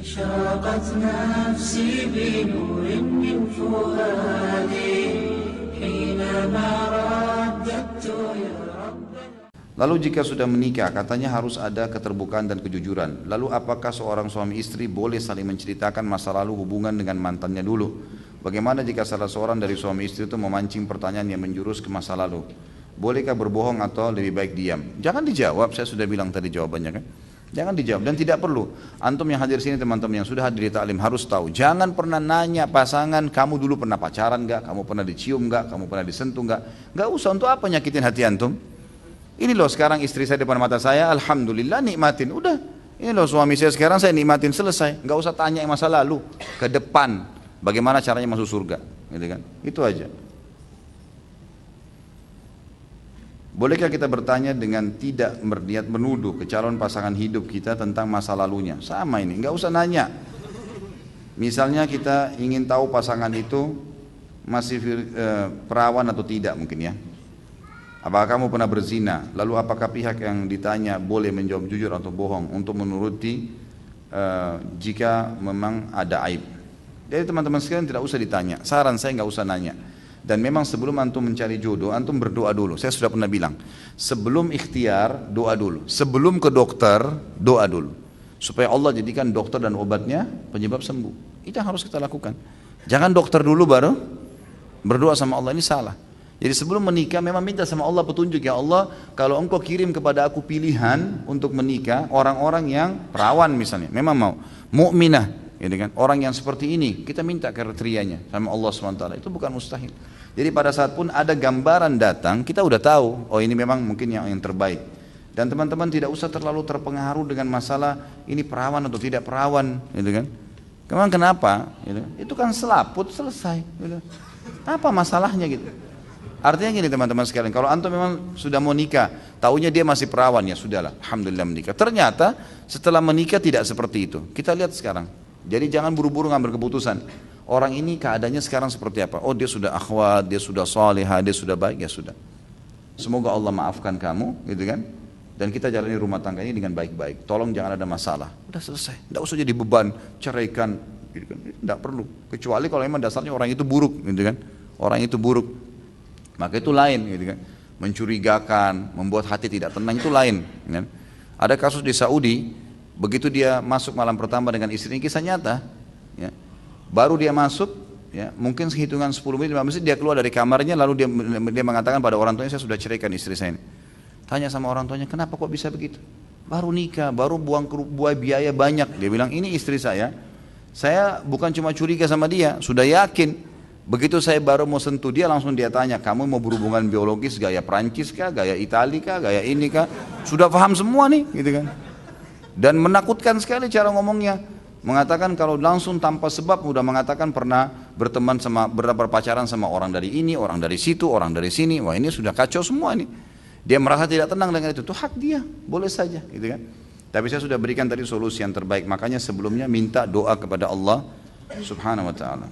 أشرقت نفسي بنور من فؤادي حينما رددت يا رب. Lalu jika sudah menikah, katanya harus ada keterbukaan dan kejujuran. Lalu apakah seorang suami istri boleh saling menceritakan masa lalu hubungan dengan mantannya dulu? Bagaimana jika salah seorang dari suami istri itu memancing pertanyaan yang menjurus ke masa lalu? Bolehkah berbohong atau lebih baik diam? Jangan dijawab, saya sudah bilang tadi jawabannya kan. Jangan dijawab dan tidak perlu. Antum yang hadir sini, teman-teman yang sudah hadir di taklim harus tahu. Jangan pernah nanya pasangan, kamu dulu pernah pacaran gak? Kamu pernah dicium gak? Kamu pernah disentuh gak? Gak usah, untuk apa nyakitin hati antum? Ini loh sekarang istri saya depan mata saya, alhamdulillah nikmatin. Udah, ini loh suami saya sekarang saya nikmatin, selesai. Gak usah tanya yang masa lalu, ke depan. Bagaimana caranya masuk surga, gitu kan? Itu aja. Bolehkah kita bertanya dengan tidak berniat menuduh ke calon pasangan hidup kita tentang masa lalunya? Sama ini, nggak usah nanya. Misalnya kita ingin tahu pasangan itu masih perawan atau tidak mungkin ya. Apakah kamu pernah berzina? Lalu apakah pihak yang ditanya boleh menjawab jujur atau bohong untuk menuruti jika memang ada aib? Jadi teman-teman sekalian tidak usah ditanya. Saran saya nggak usah nanya. Dan memang sebelum antum mencari jodoh, antum berdoa dulu. Saya sudah pernah bilang, sebelum ikhtiar, doa dulu. Sebelum ke dokter, doa dulu. Supaya Allah jadikan dokter dan obatnya penyebab sembuh. Itu yang harus kita lakukan. Jangan dokter dulu baru berdoa sama Allah, ini salah. Jadi sebelum menikah memang minta sama Allah petunjuk, ya Allah, kalau engkau kirim kepada aku pilihan untuk menikah, orang-orang yang perawan misalnya, memang mau, mukminah, gitu kan? Orang yang seperti ini, kita minta kriterianya sama Allah SWT, itu bukan mustahil. Jadi pada saat pun ada gambaran datang, kita udah tahu, oh ini memang mungkin yang terbaik. Dan teman-teman tidak usah terlalu terpengaruh dengan masalah ini perawan atau tidak perawan, gitu kan? Memang kenapa? Gitu. Itu kan selaput, selesai. Gitu. Apa masalahnya gitu? Artinya gini teman-teman sekalian, kalau antum memang sudah mau nikah, taunya dia masih perawan, ya sudahlah, alhamdulillah menikah. Ternyata setelah menikah tidak seperti itu. Kita lihat sekarang. Jadi jangan buru-buru ngambil keputusan. Orang ini keadaannya sekarang seperti apa? Oh dia sudah akhwat, dia sudah salihah, dia sudah baik, ya sudah. Semoga Allah maafkan kamu, gitu kan? Dan kita jalani rumah tangga ini dengan baik-baik. Tolong jangan ada masalah. Udah selesai. Tidak usah jadi beban, ceraikan, gitu kan? Tidak perlu. Kecuali kalau memang dasarnya orang itu buruk, gitu kan? Orang itu buruk, maka itu lain, gitu kan? Mencurigakan, membuat hati tidak tenang itu lain. Kan? Ada kasus di Saudi, begitu dia masuk malam pertama dengan istrinya, kisah nyata. Ya. Baru dia masuk, ya, mungkin sehitungan 10 menit, 15 menit dia keluar dari kamarnya, lalu dia mengatakan pada orang tuanya, saya sudah ceraikan istri saya ini. Tanya sama orang tuanya, kenapa kok bisa begitu? Baru nikah, baru buang biaya banyak. Dia bilang, ini istri saya bukan cuma curiga sama dia, sudah yakin. Begitu saya baru mau sentuh dia, langsung dia tanya, kamu mau berhubungan biologis gaya Prancis kah, gaya Itali kah, gaya ini kah? Sudah paham semua nih, gitu kan? Dan menakutkan sekali cara ngomongnya. Mengatakan kalau langsung tanpa sebab udah mengatakan pernah berteman sama, berpacaran sama orang dari ini, orang dari situ, orang dari sini. Wah ini sudah kacau semua nih. Dia merasa tidak tenang dengan itu hak dia, boleh saja, gitu kan? Tapi saya sudah berikan tadi solusi yang terbaik. Makanya sebelumnya minta doa kepada Allah Subhanahu wa taala.